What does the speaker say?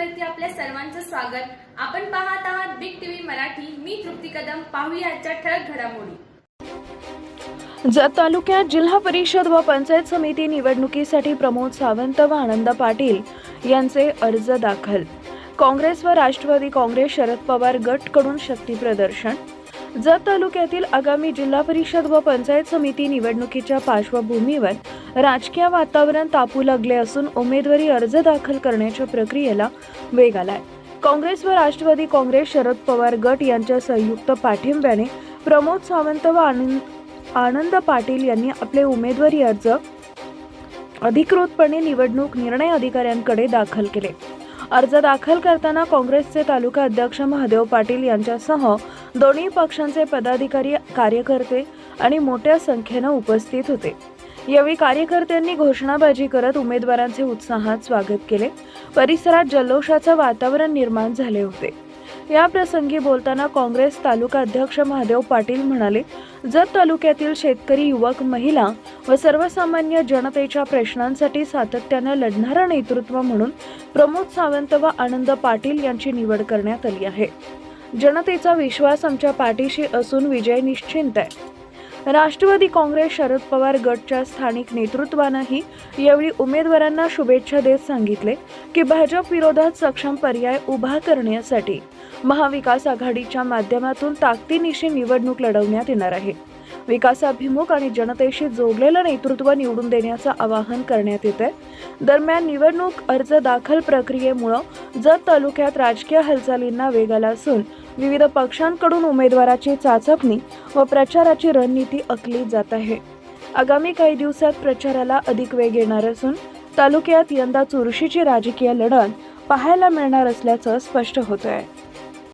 चॅनलवरती आपल्या सर्वांचं स्वागत। आपण पाहत आहात बिग टीव्ही मराठी। मी तृप्ती कदम। पाहूया आजच्या ठळक घडामोडी। जत तालुक्यात जिल्हा परिषद व पंचायत समिती निवडणुकीसाठी प्रमोद सावंत व आनंद पाटील यांचे अर्ज दाखल। काँग्रेस व राष्ट्रवादी काँग्रेस शरद पवार गट कडून शक्ती प्रदर्शन। जत तालुक्यातील आगामी जिल्हा परिषद व पंचायत समिती निवडणुकीच्या पार्श्वभूमीवर राजकीय वातावरण तापू लागले असून उमेदवारी अर्ज दाखल करण्याच्या प्रक्रियेला वेग आलाय। काँग्रेस व राष्ट्रवादी काँग्रेस शरद पवार गट यांच्या संयुक्त पाठिंब्याने प्रमोद सावंत व आनंद पाटील यांनी आपले उमेदवारी अर्ज अधिकृतपणे निवडणूक निर्णय अधिकाऱ्यांकडे दाखल केले। अर्ज दाखल करताना काँग्रेसचे तालुका अध्यक्ष महादेव पाटील यांच्यासह दोन्ही पक्षांचे पदाधिकारी, कार्यकर्ते आणि मोठ्या संख्येने उपस्थित होते। यावेळी कार्यकर्त्यांनी घोषणाबाजी करत उमेदवारांचे उत्साहात स्वागत केले। परिसरात जल्लोषाचे वातावरण निर्माण झाले होते। या प्रसंगी बोलताना काँग्रेस तालुका अध्यक्ष महादेव पाटील म्हणाले, जत तालुक्यातील शेतकरी, युवक, महिला व सर्वसामान्य जनतेच्या प्रश्नांसाठी सातत्याने लढणारा नेतृत्व म्हणून प्रमोद सावंत व आनंद पाटील यांची निवड करण्यात आली आहे। जनतेचा विश्वास आमच्या पाठीशी असून विजय निश्चित आहे। राष्ट्रवादी काँग्रेस शरद पवार गटच्या स्थानिक नेतृत्वानेही यावेळी उमेदवारांना शुभेच्छा देत सांगितले की भाजप विरोधात सक्षम पर्याय उभा करण्यासाठी महाविकास आघाडीच्या माध्यमातून ताकदीनिशी निवडणूक लढवण्यात येणार आहे। विकासाभिमुख आणि जनतेशी जोडलेलं नेतृत्व निवडून देण्याचं आवाहन करण्यात येते। दरम्यान निवडणूक अर्ज दाखल प्रक्रियेमुळे जत तालुक्यात राजकीय हालचालींना वेग आला असून विविध पक्षांकडून उमेदवाराची चाचपणी व प्रचाराची रणनीती आखली जात आहे। आगामी काही दिवसात प्रचाराला अधिक वेग येणार असून तालुक्यात यंदा चुरशीची राजकीय लढत पाहायला मिळणार असल्याचं स्पष्ट होत आहे।